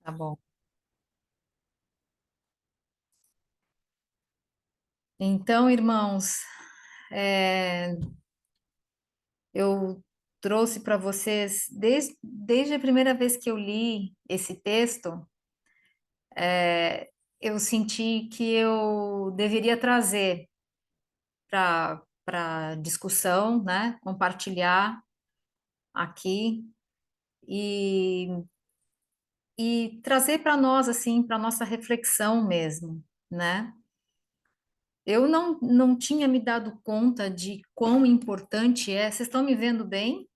Tá bom. Então, irmãos, é, eu trouxe para vocês, desde a primeira vez que eu li esse texto, eu senti que eu deveria trazer para discussão, né? Compartilhar aqui e, e trazer para nós, assim, para nossa reflexão mesmo, né? Eu não tinha me dado conta de quão importante é. Vocês estão me vendo bem?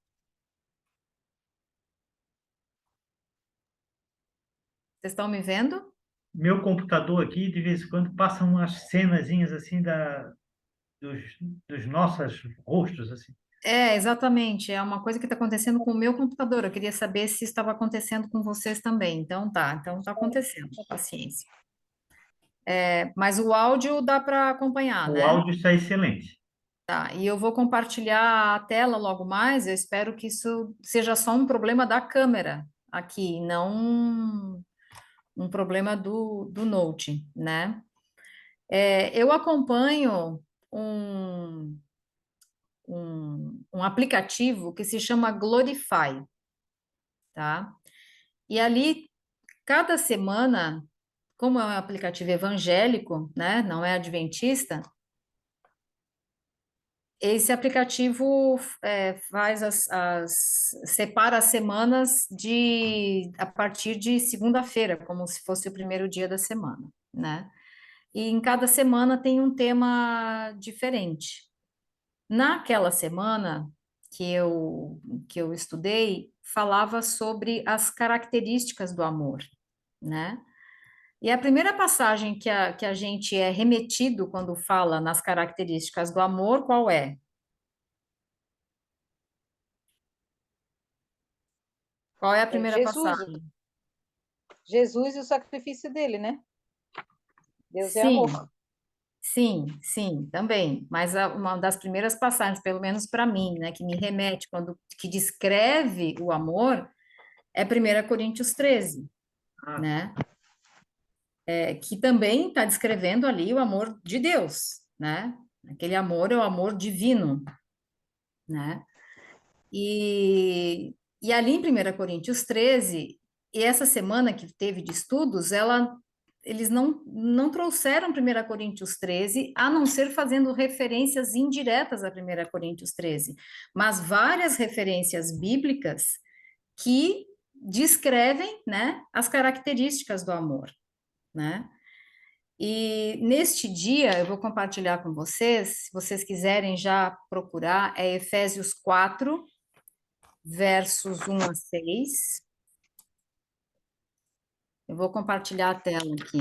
Vocês estão me vendo? Meu computador aqui, de vez em quando, passa umas cenazinhas assim dos, dos nossos rostos, assim. É, exatamente. É uma coisa que está acontecendo com o meu computador. Eu queria saber se estava acontecendo com vocês também. Então tá acontecendo. Paciência. Mas o áudio dá para acompanhar, O né? áudio está excelente. Tá. E eu vou compartilhar a tela logo mais. Eu espero que isso seja só um problema da câmera aqui, não um problema do Note, né? Eu acompanho um, um aplicativo que se chama Glorify, tá? E ali, cada semana, como é um aplicativo evangélico, né, não é adventista, esse aplicativo faz separa as semanas a partir de segunda-feira, como se fosse o primeiro dia da semana, né? E em cada semana tem um tema diferente. Naquela semana que eu estudei, falava sobre as características do amor, né? E a primeira passagem que a gente é remetido quando fala nas características do amor, qual é? Qual é a É primeira Jesus, passagem? Jesus e o sacrifício dele, né? Deus é Sim, amor. sim, também. Mas uma das primeiras passagens, pelo menos para mim, né, que me remete que descreve o amor, é 1 Coríntios 13, Ah, né? Que também está descrevendo ali o amor de Deus, né? Aquele amor é o amor divino, né? E ali em 1 Coríntios 13, e essa semana que teve de estudos, eles não trouxeram 1 Coríntios 13, a não ser fazendo referências indiretas a 1 Coríntios 13, mas várias referências bíblicas que descrevem, né, as características do amor, né? E neste dia eu vou compartilhar com vocês, se vocês quiserem já procurar, é Efésios 4, versos 1 a 6. Eu vou compartilhar a tela aqui.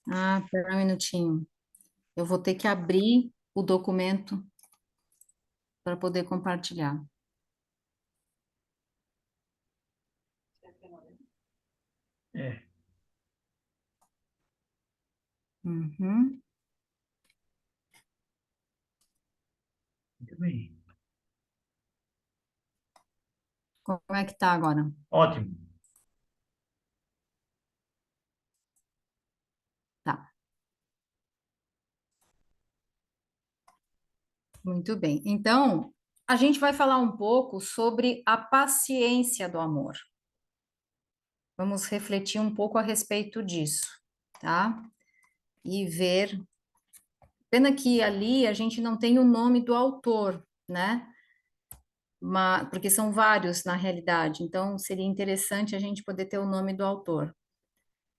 Ah, espera um minutinho. Eu vou ter que abrir o documento para poder compartilhar. é, Uhum. muito bem. Como é que tá agora? Ótimo. Tá, muito bem. Então, a gente vai falar um pouco sobre a paciência do amor. Vamos refletir um pouco a respeito disso, tá? E ver. Pena que ali a gente não tem o nome do autor, né? Porque são vários na realidade, então seria interessante a gente poder ter o nome do autor,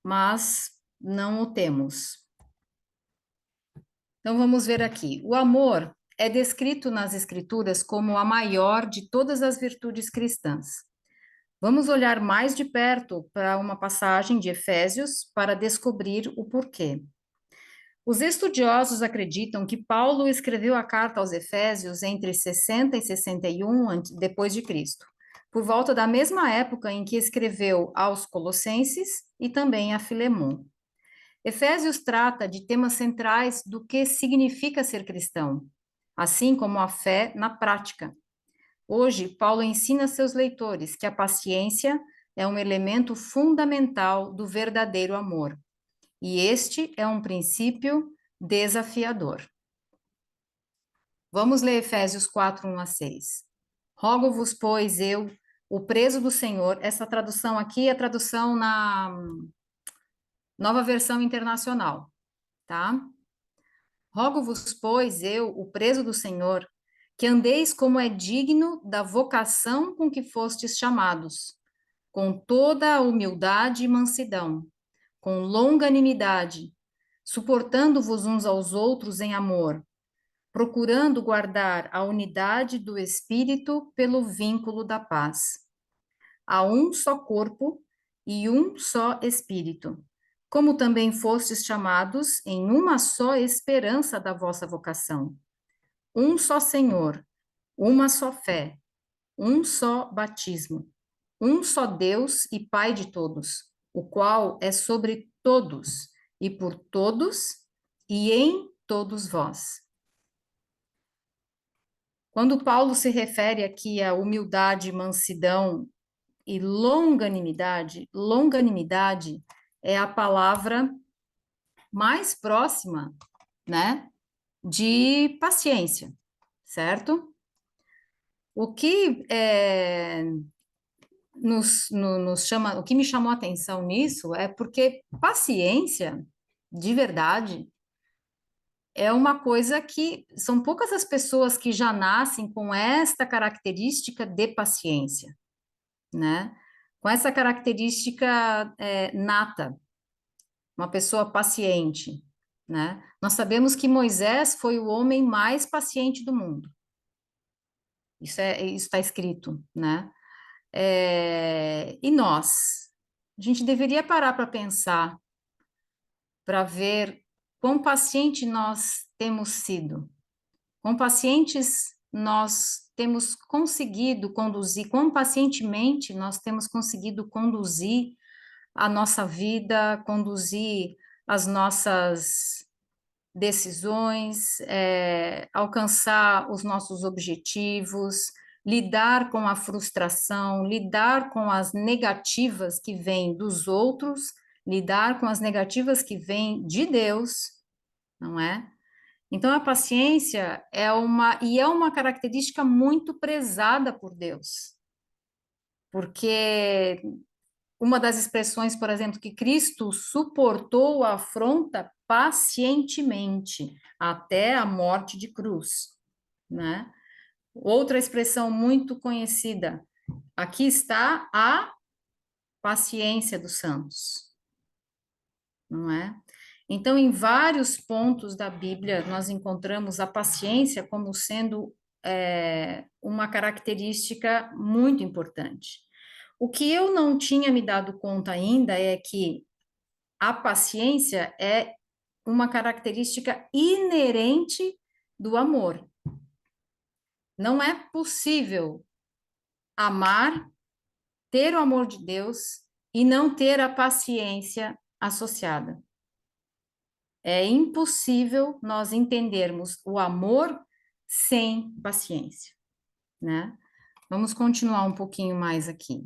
mas não o temos. Então vamos ver aqui. O amor é descrito nas Escrituras como a maior de todas as virtudes cristãs. Vamos olhar mais de perto para uma passagem de Efésios para descobrir o porquê. Os estudiosos acreditam que Paulo escreveu a carta aos Efésios entre 60 e 61 depois de Cristo. por volta da mesma época em que escreveu aos Colossenses e também a Filemon. Efésios trata de temas centrais do que significa ser cristão, assim como a fé na prática. Hoje, Paulo ensina seus leitores que a paciência é um elemento fundamental do verdadeiro amor, e este é um princípio desafiador. Vamos ler Efésios 4, 1 a 6. Rogo-vos, pois, eu, o preso do Senhor, essa tradução aqui é a tradução na Nova Versão Internacional, tá? Rogo-vos, pois, eu, o preso do Senhor, que andeis como é digno da vocação com que fostes chamados, com toda a humildade e mansidão, com longanimidade, suportando-vos uns aos outros em amor, procurando guardar a unidade do Espírito pelo vínculo da paz. Há um só corpo e um só Espírito, como também fostes chamados em uma só esperança da vossa vocação. Um só Senhor, uma só fé, um só batismo, um só Deus e Pai de todos, o qual é sobre todos e por todos e em todos vós. Quando Paulo se refere aqui à humildade, mansidão e longanimidade, longanimidade é a palavra mais próxima, né, de paciência, certo? O que nos chama, o que me chamou a atenção nisso é porque paciência, de verdade, é uma coisa que são poucas as pessoas que já nascem com esta característica de paciência, né? Com essa característica nata, uma pessoa paciente, né? Nós sabemos que Moisés foi o homem mais paciente do mundo. Isso está escrito, né? E nós? A gente deveria parar para pensar, para ver quão paciente nós temos sido, quão pacientes nós temos conseguido conduzir, quão pacientemente nós temos conseguido conduzir a nossa vida, conduzir as nossas decisões, alcançar os nossos objetivos, lidar com a frustração, lidar com as negativas que vêm dos outros, lidar com as negativas que vêm de Deus, não é? Então a paciência é uma característica muito prezada por Deus. Porque uma das expressões, por exemplo, que Cristo suportou a afronta pacientemente até a morte de cruz, né? Outra expressão muito conhecida, aqui está a paciência dos santos, não é? Então, em vários pontos da Bíblia, nós encontramos a paciência como sendo uma característica muito importante. O que eu não tinha me dado conta ainda é que a paciência é uma característica inerente do amor. Não é possível amar, ter o amor de Deus e não ter a paciência associada. É impossível nós entendermos o amor sem paciência, né? Vamos continuar um pouquinho mais aqui.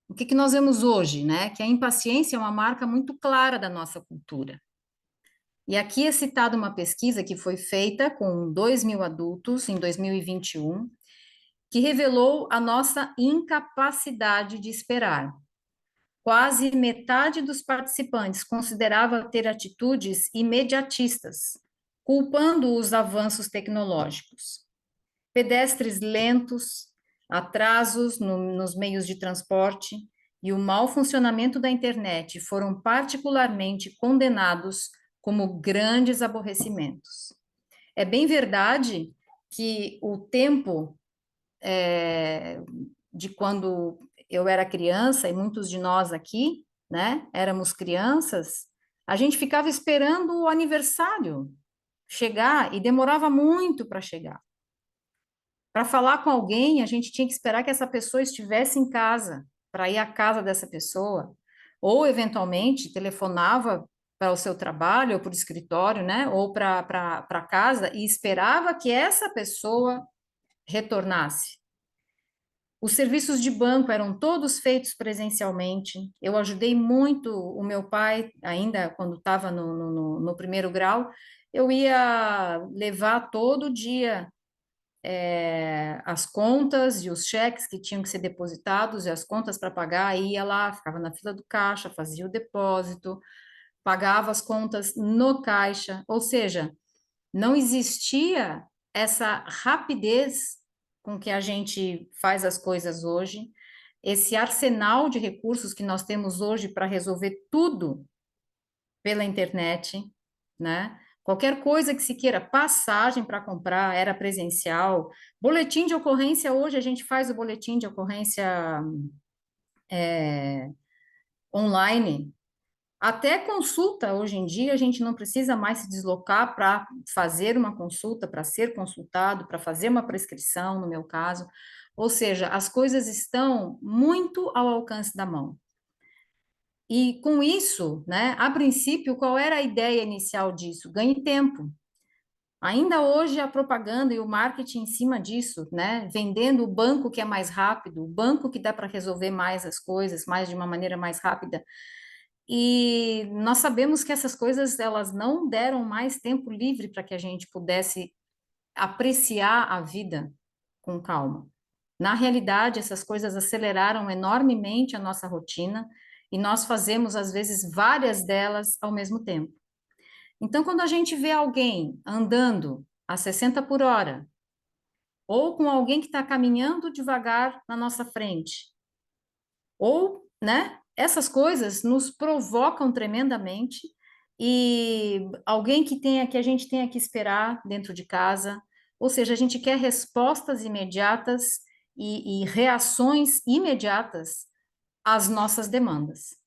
O que nós vemos hoje, né? Que a impaciência é uma marca muito clara da nossa cultura. E aqui é citada uma pesquisa que foi feita com 2.000 adultos em 2021, que revelou a nossa incapacidade de esperar. Quase metade dos participantes considerava ter atitudes imediatistas, culpando os avanços tecnológicos. Pedestres lentos, atrasos nos meios de transporte e o mau funcionamento da internet foram particularmente condenados como grandes aborrecimentos. É bem verdade que o tempo de quando eu era criança, e muitos de nós aqui, né, éramos crianças, a gente ficava esperando o aniversário. chegar e demorava muito para chegar. Para falar com alguém, a gente tinha que esperar que essa pessoa estivesse em casa, para ir à casa dessa pessoa, ou eventualmente telefonava para o seu trabalho, ou para o escritório, né, ou para casa, e esperava que essa pessoa retornasse. Os serviços de banco eram todos feitos presencialmente. Eu ajudei muito o meu pai, ainda quando estava no primeiro grau, eu ia levar todo dia as contas e os cheques que tinham que ser depositados e as contas para pagar, ia lá, ficava na fila do caixa, fazia o depósito, pagava as contas no caixa, ou seja, não existia essa rapidez com que a gente faz as coisas hoje, esse arsenal de recursos que nós temos hoje para resolver tudo pela internet, né? Qualquer coisa que se queira, passagem para comprar, era presencial. Boletim de ocorrência, hoje a gente faz o boletim de ocorrência online. Até consulta, hoje em dia, a gente não precisa mais se deslocar para fazer uma consulta, para ser consultado, para fazer uma prescrição, no meu caso. Ou seja, as coisas estão muito ao alcance da mão. E com isso, né, a princípio, qual era a ideia inicial disso? Ganhe tempo. Ainda hoje a propaganda e o marketing em cima disso, né? Vendendo o banco que é mais rápido, o banco que dá para resolver mais as coisas, mais de uma maneira mais rápida. E nós sabemos que essas coisas elas não deram mais tempo livre para que a gente pudesse apreciar a vida com calma. Na realidade, essas coisas aceleraram enormemente a nossa rotina e nós fazemos às vezes várias delas ao mesmo tempo. Então, quando a gente vê alguém andando a 60 por hora, ou com alguém que está caminhando devagar na nossa frente, ou, né, essas coisas nos provocam tremendamente e alguém que a gente tenha que esperar dentro de casa, ou seja, a gente quer respostas imediatas e reações imediatas às nossas demandas,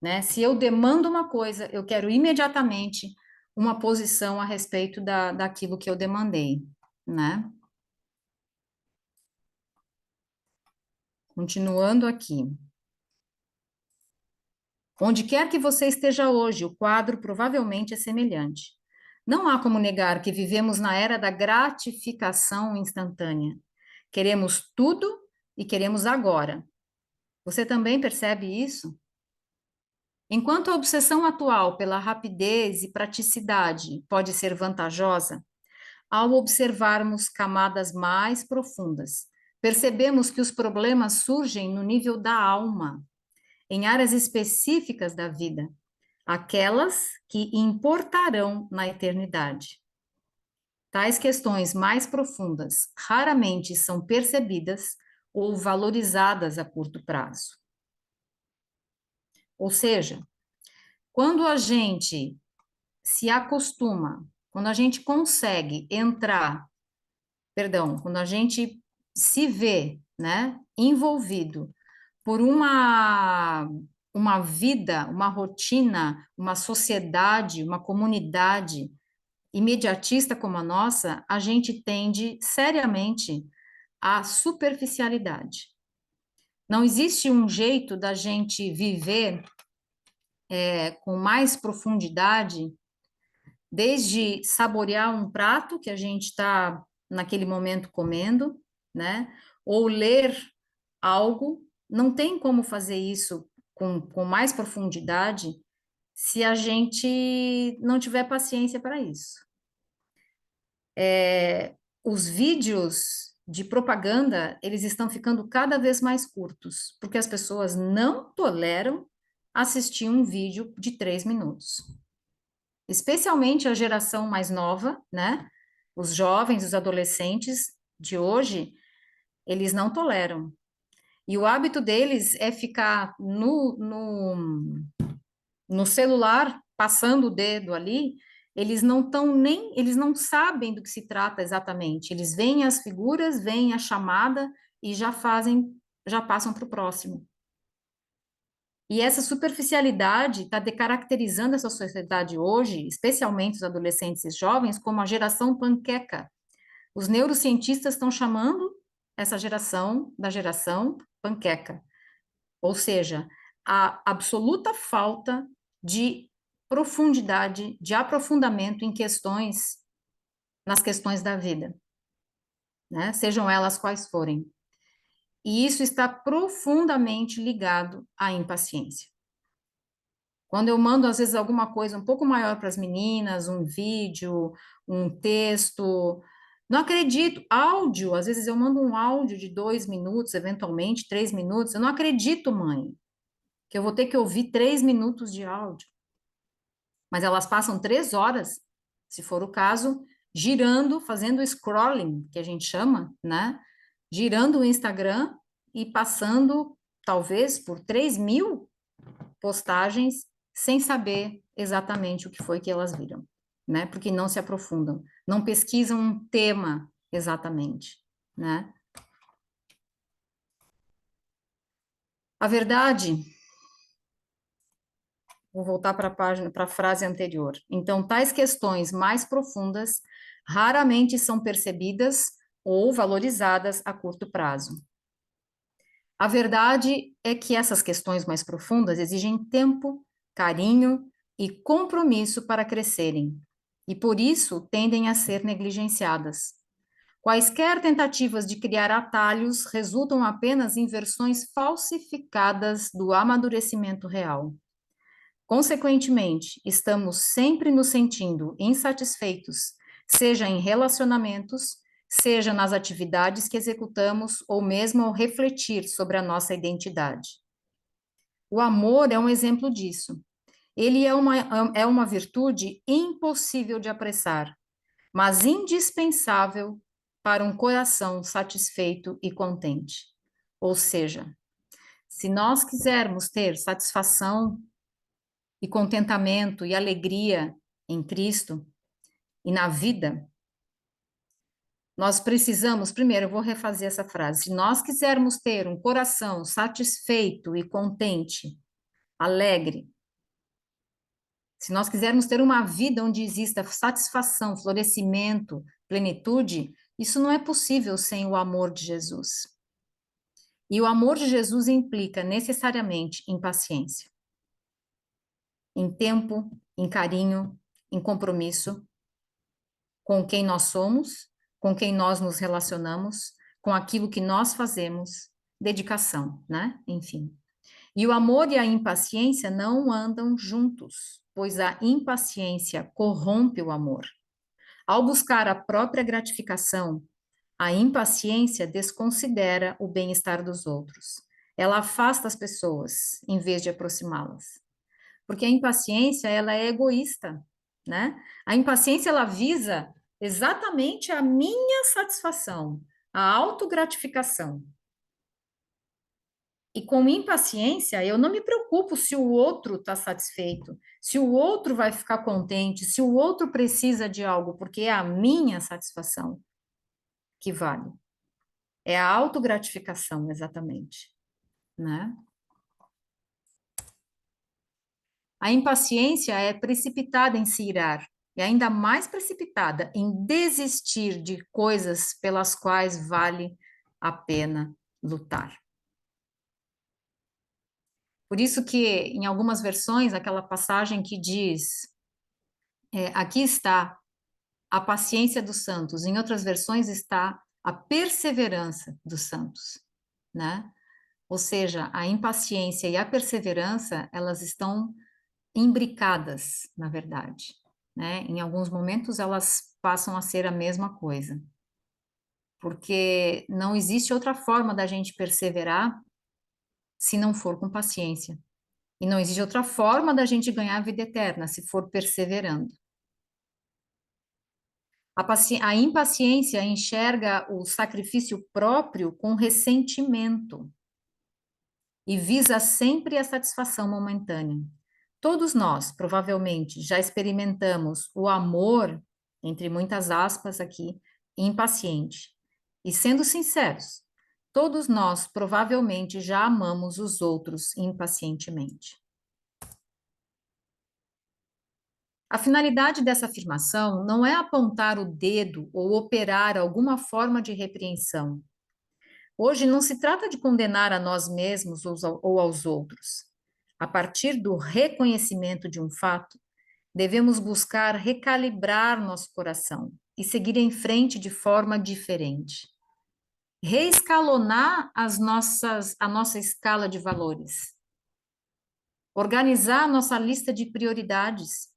né? Se eu demando uma coisa, eu quero imediatamente uma posição a respeito daquilo que eu demandei, né? Continuando aqui. Onde quer que você esteja hoje, o quadro provavelmente é semelhante. Não há como negar que vivemos na era da gratificação instantânea. Queremos tudo e queremos agora. Você também percebe isso? Enquanto a obsessão atual pela rapidez e praticidade pode ser vantajosa, ao observarmos camadas mais profundas, percebemos que os problemas surgem no nível da alma, em áreas específicas da vida, aquelas que importarão na eternidade. Tais questões mais profundas raramente são percebidas ou valorizadas a curto prazo. Ou seja, quando a gente se acostuma, quando a gente consegue entrar, perdão, quando a gente se vê, né, envolvido por uma vida, uma rotina, uma sociedade, uma comunidade imediatista como a nossa, a gente tende seriamente à superficialidade. Não existe um jeito da gente viver com mais profundidade, desde saborear um prato que a gente está naquele momento comendo, né? Ou ler algo, não tem como fazer isso com mais profundidade se a gente não tiver paciência para isso. Os vídeos de propaganda, eles estão ficando cada vez mais curtos, porque as pessoas não toleram assistir um vídeo de 3 minutos. Especialmente a geração mais nova, né? Os jovens, os adolescentes de hoje, eles não toleram. E o hábito deles é ficar no celular, passando o dedo ali, eles não sabem do que se trata exatamente. Eles veem as figuras, veem a chamada e já passam para o próximo. E essa superficialidade está decaracterizando essa sociedade hoje, especialmente os adolescentes e jovens, como a geração panqueca. Os neurocientistas estão chamando essa geração da geração panqueca, ou seja, a absoluta falta de profundidade, de aprofundamento em nas questões da vida, né? Sejam elas quais forem. E isso está profundamente ligado à impaciência. Quando eu mando, às vezes, alguma coisa um pouco maior para as meninas, um vídeo, um texto, não acredito, áudio, às vezes eu mando um áudio de 2 minutos, eventualmente 3 minutos, eu não acredito, mãe, que eu vou ter que ouvir 3 minutos de áudio. Mas elas passam 3 horas, se for o caso, girando, fazendo scrolling, que a gente chama, né? Girando o Instagram e passando, talvez, por 3.000 postagens sem saber exatamente o que foi que elas viram, né? Porque não se aprofundam, não pesquisam um tema exatamente, né? A verdade, vou voltar para a página, para a frase anterior. Então, tais questões mais profundas raramente são percebidas ou valorizadas a curto prazo. A verdade é que essas questões mais profundas exigem tempo, carinho e compromisso para crescerem, e por isso tendem a ser negligenciadas. Quaisquer tentativas de criar atalhos resultam apenas em versões falsificadas do amadurecimento real. Consequentemente, estamos sempre nos sentindo insatisfeitos, seja em relacionamentos, seja nas atividades que executamos ou mesmo ao refletir sobre a nossa identidade. O amor é um exemplo disso. Ele é uma virtude impossível de apressar, mas indispensável para um coração satisfeito e contente. Ou seja, se nós quisermos ter satisfação e contentamento e alegria em Cristo e na vida, nós precisamos, primeiro, eu vou refazer essa frase, se nós quisermos ter um coração satisfeito e contente, alegre, se nós quisermos ter uma vida onde exista satisfação, florescimento, plenitude, isso não é possível sem o amor de Jesus. E o amor de Jesus implica necessariamente em paciência, em tempo, em carinho, em compromisso com quem nós somos, com quem nós nos relacionamos, com aquilo que nós fazemos, dedicação, né? Enfim. E o amor e a impaciência não andam juntos, pois a impaciência corrompe o amor. Ao buscar a própria gratificação, a impaciência desconsidera o bem-estar dos outros. Ela afasta as pessoas em vez de aproximá-las. Porque a impaciência, ela é egoísta, né? A impaciência, ela visa exatamente a minha satisfação, a autogratificação. E com impaciência, eu não me preocupo se o outro está satisfeito, se o outro vai ficar contente, se o outro precisa de algo, porque é a minha satisfação que vale. É a autogratificação, exatamente, né? A impaciência é precipitada em se irar, e ainda mais precipitada em desistir de coisas pelas quais vale a pena lutar. Por isso que, em algumas versões, aquela passagem que diz, aqui está a paciência dos santos, em outras versões está a perseverança dos santos, né? Ou seja, a impaciência e a perseverança, elas estão imbricadas, na verdade, né? Em alguns momentos elas passam a ser a mesma coisa, porque não existe outra forma da gente perseverar se não for com paciência. E não existe outra forma da gente ganhar a vida eterna se for perseverando. A impaciência enxerga o sacrifício próprio com ressentimento e visa sempre a satisfação momentânea. Todos nós, provavelmente, já experimentamos o amor, entre muitas aspas aqui, impaciente. E sendo sinceros, Todos nós provavelmente já amamos os outros impacientemente. A finalidade dessa afirmação não é apontar o dedo ou operar alguma forma de repreensão. Hoje não se trata de condenar a nós mesmos ou aos outros. A partir do reconhecimento de um fato, devemos buscar recalibrar nosso coração e seguir em frente de forma diferente. Reescalonar a nossa escala de valores. Organizar a nossa lista de prioridades.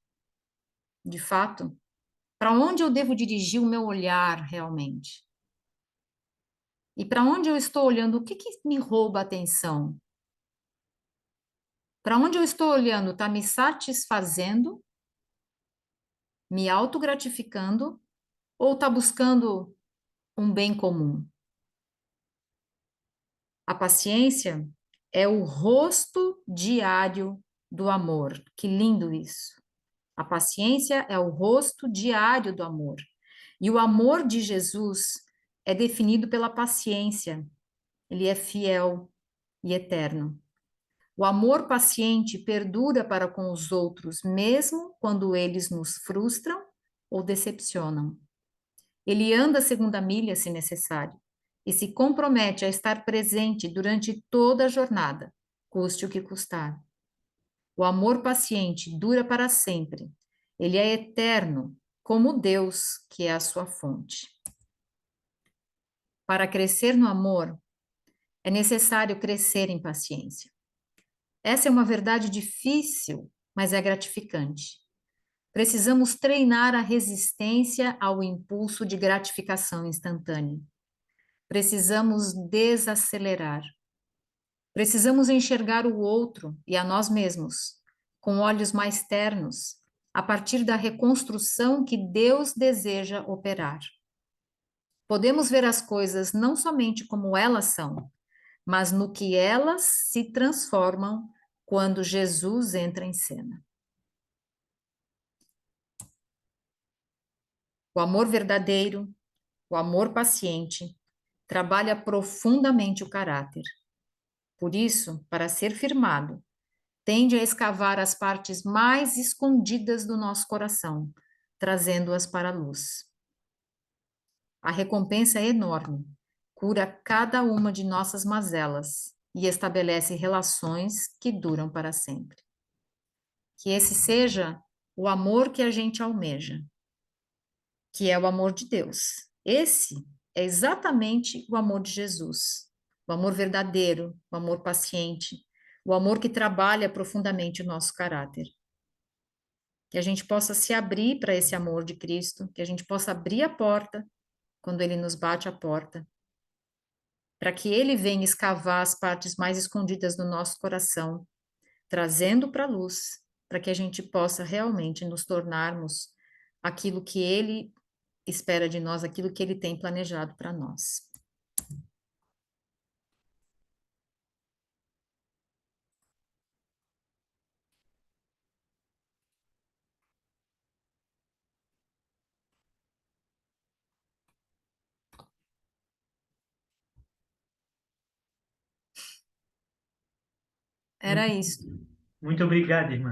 De fato, para onde eu devo dirigir o meu olhar realmente? E para onde eu estou olhando? O que me rouba a atenção? Para onde eu estou olhando? Está me satisfazendo? Me autogratificando? Ou está buscando um bem comum? A paciência é o rosto diário do amor. Que lindo isso! A paciência é o rosto diário do amor. E o amor de Jesus é definido pela paciência. Ele é fiel e eterno. O amor paciente perdura para com os outros, mesmo quando eles nos frustram ou decepcionam. Ele anda a segunda milha, se necessário, e se compromete a estar presente durante toda a jornada, custe o que custar. O amor paciente dura para sempre. Ele é eterno, como Deus, que é a sua fonte. Para crescer no amor, é necessário crescer em paciência. Essa é uma verdade difícil, mas é gratificante. Precisamos treinar a resistência ao impulso de gratificação instantânea. Precisamos desacelerar. Precisamos enxergar o outro e a nós mesmos com olhos mais ternos, a partir da reconstrução que Deus deseja operar. Podemos ver as coisas não somente como elas são, mas no que elas se transformam quando Jesus entra em cena. O amor verdadeiro, o amor paciente, trabalha profundamente o caráter. Por isso, para ser firmado, tende a escavar as partes mais escondidas do nosso coração, trazendo-as para a luz. A recompensa é enorme, cura cada uma de nossas mazelas e estabelece relações que duram para sempre. Que esse seja o amor que a gente almeja, que é o amor de Deus. Esse é exatamente o amor de Jesus, o amor verdadeiro, o amor paciente, o amor que trabalha profundamente o nosso caráter. Que a gente possa se abrir para esse amor de Cristo, que a gente possa abrir a porta quando Ele nos bate a porta, para que Ele venha escavar as partes mais escondidas do nosso coração, trazendo para a luz, para que a gente possa realmente nos tornarmos aquilo que Ele espera de nós, aquilo que Ele tem planejado para nós. Era Muito, isso. muito obrigado, irmã.